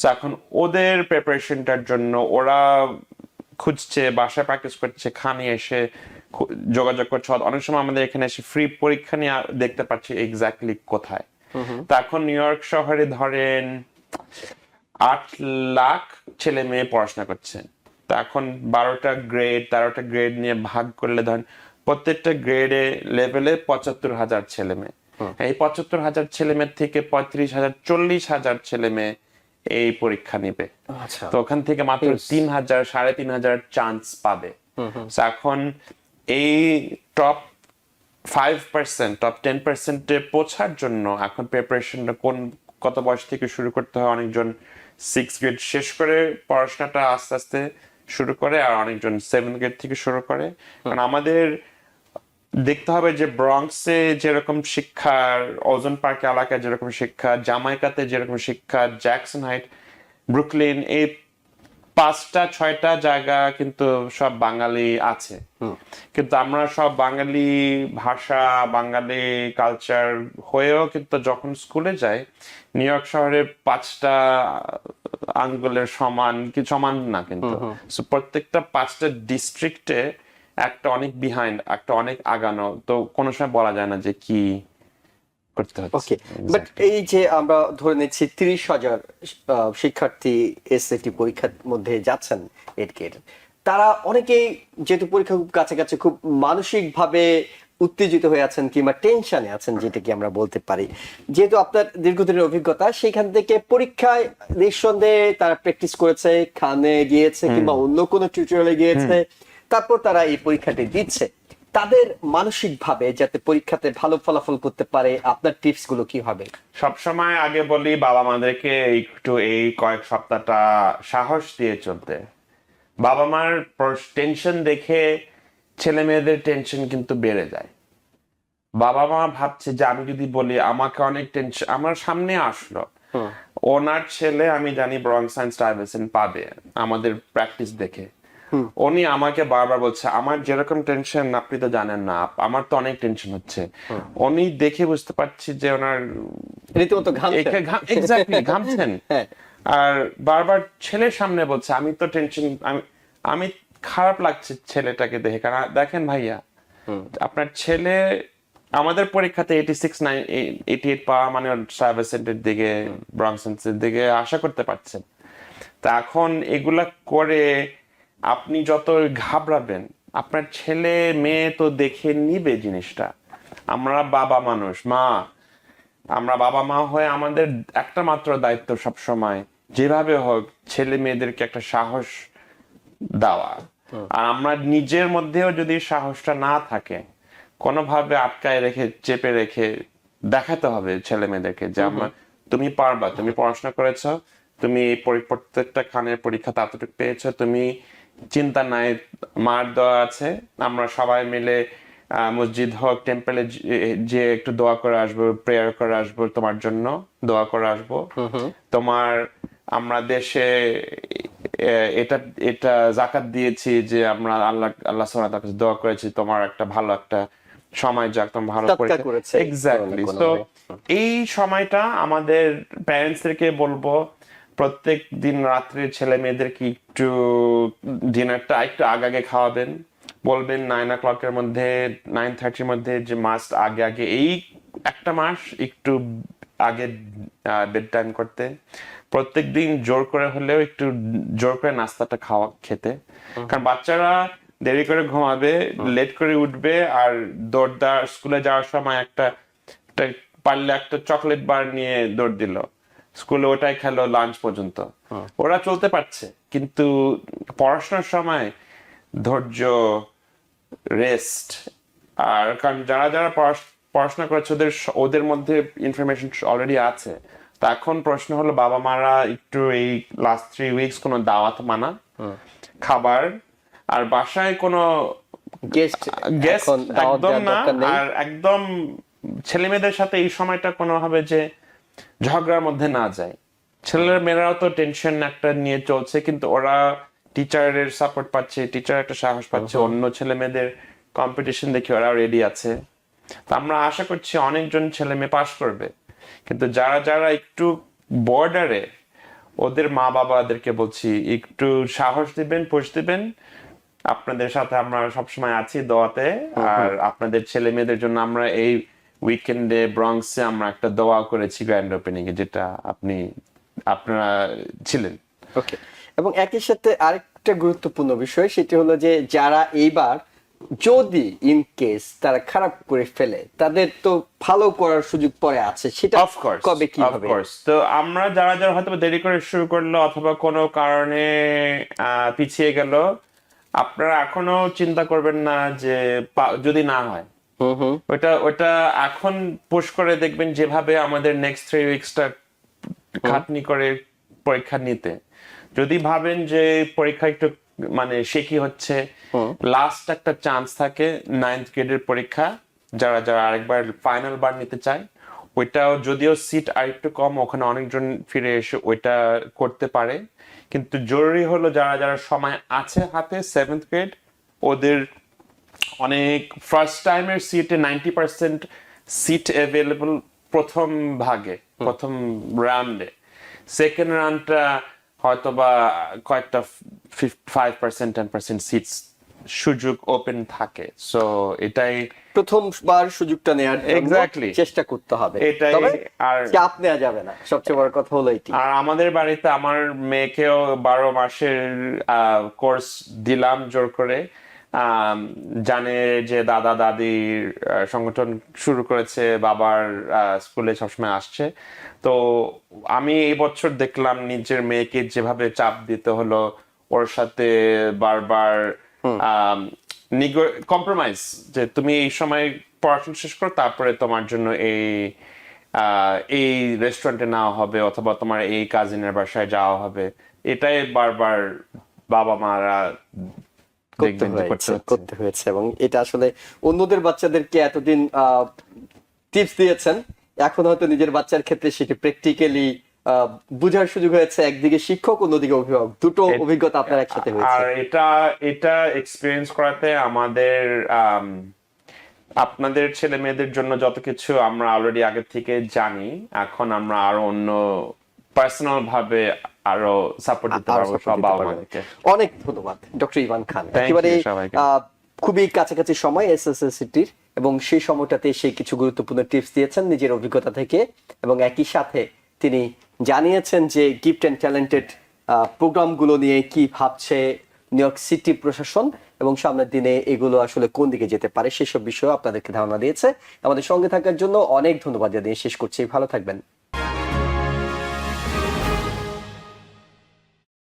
তো এখন ওদের প্রিপারেশনটার জন্য ওরা খুঁজছে, বাসায় প্র্যাকটিস করছে, খানে এসে যোগাযোগ করছে, অনেক সময় আমাদের এখানে এসে ফ্রি পরীক্ষা নিয়ে দেখতে পাচ্ছি এক্স্যাক্টলি কোথায়। তো এখন নিউ ইয়র্ক শহরে ধরেন 8 লাখ ছেলে মেয়ে পড়াশোনা করছে। তো এখন 13টা গ্রেড নিয়ে ভাগ করলে ধরেন প্রত্যেকটা গ্রেডে লেভেলে 75,000 ছেলে মেয়ে। এই 75,000 ছেলে মেয়ের থেকে 35,000 40,000 ছেলে মেয়ে এই পরীক্ষা নিবে। আচ্ছা। তো ওখান থেকে মাত্র 3,000 3,500 চান্স পাবে। So এখন এই টপ 5% টপ 10%-এ পৌঁছার জন্য এখন প্রিপারেশনটা কত বয়স থেকে শুরু করতে হয়? অনেকজন 6 গ্রেড শেষ করে পড়াশোনাটা আস্তে আস্তে শুরু করে, আর অনেকজন 7 গ্রেড থেকে শুরু করে। কারণ আমাদের দেখতে হবে যে ব্রঙ্কসে যেরকম শিক্ষা, ওজন পার্ক এলাকায় যেরকম শিক্ষা, জামাইকাতে যেরকম শিক্ষা, জ্যাকসন হাইট, ব্রুকলিন, এই 5টা 6টা জায়গা কিন্তু সব বাঙালি আছে। কিন্তু আমরা সব বাঙালি ভাষা, বাঙালি কালচার হয়েও কিন্তু যখন স্কুলে যাই, নিউ ইয়র্ক শহরে 5টা আঙ্গুলের সমান কি সমান না কিন্তু। So প্রত্যেকটা 5টা ডিস্ট্রিক্টে একটা অনেক বিহাইন্ড, একটা অনেক আগানো, তো কোনো সময় বলা যায় না যে কি করতে হচ্ছে। ওকে, বাট এই যে আমরা ধরে নিচ্ছি 30,000 শিক্ষার্থী এসএটি পরীক্ষার মধ্যে যাচ্ছেন এডকের, তারা অনেকেই যেহেতু পরীক্ষা খুব কাছাকাছি, খুব মানসিক ভাবে উত্তেজিত হয়ে আছেন কিংবা টেনশনে আছেন, যেটা কি আমরা বলতে পারি। যেহেতু আপনার দীর্ঘদিনের অভিজ্ঞতা, সেখান থেকে পরীক্ষায় নিঃসন্দেহে তারা প্র্যাকটিস করেছে, খানে গিয়েছে কিংবা অন্য কোনো টিউটোরিয়ালে গিয়েছে, তারপর তারা এই পরীক্ষাটি দিচ্ছে। তাদের মানসিক ভাবে যাতে পরীক্ষাতে ভালো ফলাফল করতে পারে, আপনার টিপস গুলো কি হবে? সবসময় আগে বলি বাবা মাদেরকে একটু এই কয়েক সপ্তাহটা সাহস দিয়ে চলতে। বাবা মার টেনশন দেখে ছেলে মেয়েদের টেনশন কিন্তু বেড়ে যায়। বাবা মা ভাবছে যে আমি যদি বলি আমাকে অনেক টেনশন, আমার সামনে আসলো ওনার ছেলে, আমি জানি ব্রঙ্ক সায়েন্স ডাইভারসিটি পাবে আমাদের প্র্যাকটিস দেখে, উনি আমাকে বারবার বলছে আমার যেরকম টেনশন আপনি তো জানেন না, আমার তো অনেক টেনশন হচ্ছে। উনি দেখে বুঝতে পারছি যে ওনার রীতিমতো এক্স্যাক্টলি ঘামছেন। আর বারবার ছেলের সামনে বলছে আমি তো টেনশন, আমি খারাপ লাগছে ছেলেটাকে দেখে। কারণ দেখেন ভাইয়া, আপনার ছেলে আমাদের পরীক্ষাতে 88 পাওয়া মানে সার্ভিসেন্টের দিকে, ব্রঙ্কসেন্সের দিকে আশা করতে পারছেন। তা এখন এগুলা করে আপনি যত ঘাবড়াবেন, আপনার ছেলে মেয়ে তো দেখে নিবে জিনিসটা। আমরা বাবা মানুষ, আমরা বাবা মা হয়ে আমাদের একটা মাত্র দায়িত্ব সব সময় যেভাবে হোক ছেলে মেয়েদেরকে একটা সাহস দেওয়া। আর আমরা নিজের মধ্যেও যদি সাহসটা না থাকে, কোনোভাবে আটকায় রেখে চেপে রেখে দেখাতে হবে ছেলে মেয়েদেরকে যে তুমি পারবা, তুমি পড়াশোনা করেছো, তুমি প্রত্যেকটা খানের পরীক্ষাতে এতটুকু পেয়েছো, তুমি চিন্তা নাই, মার দেওয়া আছে, আমরা সবাই মিলে মসজিদ হোক টেম্পলে যে একটু দোয়া করে আসবো, প্রেয়ার করে আসবো, তোমার জন্য দোয়া করে আসবো। তোমার আমরা দেশে এটা এটা জাকাত দিয়েছি যে আমরা আল্লাহ সুবহানাহু ওয়া তাআলার কাছে দোয়া করেছি তোমার একটা ভালো একটা সময় যাক, তোমার ভালো পরীক্ষা। এক্স্যাক্টলি। তো এই সময়টা আমাদের প্যারেন্টসদেরকে বলবো প্রত্যেক দিন রাত্রে ছেলে মেয়েদেরকে একটু ডিনারটা একটু আগে খাওয়াবেন, বলবেন 9 o'clock-এর মধ্যে 9:30-র মধ্যে যে মাস্ট আগে এই একটা মাস একটু আগে বেড টাইম করতে, প্রত্যেক দিন জোর করে হলেও একটু জোর করে নাস্তাটা খেতে। কারণ বাচ্চারা দেরি করে ঘুমাবে, লেট করে উঠবে, আর দৌড়দার স্কুলে যাওয়ার সময় একটা পারলে একটা চকলেট বার নিয়ে দৌড় দিল, স্কুলে ওটাই খেলো লাঞ্চ পর্যন্ত, ওরা চলতে পারছে। কিন্তু পড়াশোনার সময় ধৈর্য, রেস্ট, আর কারণ যারা যারা পড়াশোনা করেছে ওদের মধ্যে ইনফরমেশন অলরেডি আছে। তা এখন প্রশ্ন হলো বাবা মারা একটু এই লাস্ট 3 weeks কোনো দাওয়াত মানা খাবার, আর বাসায় কোনো গেস্ট একদম না, আর একদম ছেলে মেয়েদের সাথে এই সময়টা কোনো হবে যে ঝগড়ার মধ্যে না যায়। ছেলের মেয়েরাও তো টেনশন একটা নিয়ে চলছে, কিন্তু ওরা টিচারের সাপোর্ট পাচ্ছে, টিচার একটা সাহস পাচ্ছে, অন্য ছেলে মেয়েদের কম্পিটিশন দেখে ওরা রেডি আছে। তো আমরা আশা করছি অনেকজন ছেলে মেয়ে পাস করবে। কিন্তু যারা যারা একটু বর্ডারে, ওদের মা বাবাদেরকে বলছি একটু সাহস দিবেন, পুশ দিবেন, আপনাদের সাথে আমরা সবসময় আছি দোয়াতে, আর আপনাদের ছেলে মেয়েদের জন্য আমরা এই উইকেন্ডে ব্রঙ্কসে আমরা একটা দোয়া করেছি গ্র্যান্ড ওপেনিং এ, যেটা আপনারা ছিলেন। ওকে, এবং একই সাথে আরেকটা গুরুত্বপূর্ণ বিষয় সেটি হলো যে যারা এইবার যদি ইন কেস তারা খারাপ করে ফেলে, তাদের তো ভালো করার সুযোগ পরে আছে, সেটা কবে কি হবে? তো আমরা যারা হয়তো দেরি করে শুরু করলো অথবা কোনো কারণে পিছিয়ে গেল, আপনারা এখনো চিন্তা করবেন না যে যদি না হয়। ওটা এখন পুশ করে দেখবেন, যেভাবে আমাদের নেক্সট 3 উইকসটা খাটনি করে পরীক্ষা নিতে, যদি ভাবেন যে পরীক্ষা একটু মানে শেকি হচ্ছে, লাস্ট একটা চান্স থাকে 9th গ্রেডের পরীক্ষা, যারা আরেকবার ফাইনাল বার নিতে চায়, ওইটাও যদিও সিট আরেকটু কম, ওখানে অনেকজন ফিরে এসে ওইটা করতে পারে। কিন্তু জরুরি হলো যারা সময় আছে হাতে 7th গ্রেড, ওদের অনেক ফার্স্ট টাইমের সিটে 90% সিট অ্যাভেলেবল প্রথম ভাগে, প্রথম রাউন্ডে। সেকেন্ড রাউন্ডটা হয়তো বা কয়েকটা 5% 10% সিটস সুযোগ ওপেন থাকে। সো এটাই প্রথমবার সুযোগটা নেওয়ার এক্স্যাক্টলি চেষ্টা করতে হবে, এটাই। আর চাপ নেওয়া যাবে না, সবচেয়ে বড় কথা হলো এটি। আর আমাদের বাড়িতে আমার মেয়েকেও 12 মাসের কোর্স দিলাম জোর করে। জানে যে দাদা দাদির সংগঠন শুরু করেছে, বাবার স্কুলে সবসময় আসছে। তো আমি এই বছর দেখলাম নিজের মেয়েকে যেভাবে চাপ দিতে হলো, ওর সাথে বারবার কম্প্রোমাইজ, যে তুমি এই সময় পড়াশোনা শেষ করো, তারপরে তোমার জন্য এই রেস্টুরেন্টে নেওয়া হবে অথবা তোমার এই কাজিনের বাসায় যাওয়া হবে। এটাই বারবার বাবা মারা করতে হয়েছে। এবং এটা আসলে অন্যদের বাচ্চাদেরকে এতদিন টিপস দিয়েছেন, এখন হয়তো নিজের বাচ্চার ক্ষেত্রে সেটি প্র্যাকটিক্যালি বুঝার সুযোগ হয়েছে। একদিকে শিক্ষক, অন্যদিকে অভিভাবক, দুটো অভিজ্ঞতা আপনার একসাথে হয়েছে। আর এটা এক্সপেরিয়েন্স করাতে আমাদের আপনাদের ছেলে মেয়েদের জন্য যত কিছু আমরা অলরেডি আগে থেকে জানি, এখন আমরা আরো অন্য পার্সোনাল ভাবে আরো সাপোর্ট দিতে পারবো সব বাবা মাকে। অনেক ধন্যবাদ ডক্টর ইভান খান। একেবারে খুবই কাছাকাছি সময় এসএসসিটির, এবং সেই সময়টাতে সে কিছু গুরুত্বপূর্ণ টিপস দিয়েছেন নিজের অভিজ্ঞতা থেকে, এবং একই সাথে তিনি জানিয়েছেন যে গিফট অ্যান্ড ট্যালেন্টেড প্রোগ্রামগুলো নিয়ে কি ভাবছে নিউ ইয়র্ক সিটি প্রশাসন, এবং সামনের দিনে এগুলো আসলে কোন দিকে যেতে পারে সেসব বিষয়ে আপনাদেরকে ধারণা দিয়েছে। আমাদের সঙ্গে থাকার জন্য অনেক ধন্যবাদ জানিয়ে শেষ করছি। ভালো থাকবেন।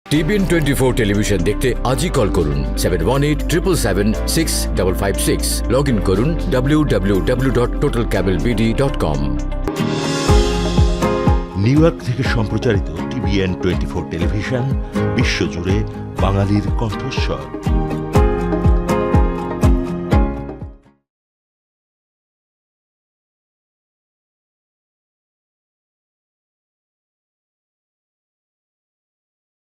TBN 24 টেলিভিশন দেখতে আজই কল করুন 7187776556। লগ ইন করুন www.totalcablebd.com। নিউ ইয়র্ক থেকে সম্প্রচারিত TBN 24 টেলিভিশন বিশ্বজুড়ে বাঙালির কণ্ঠস্বর।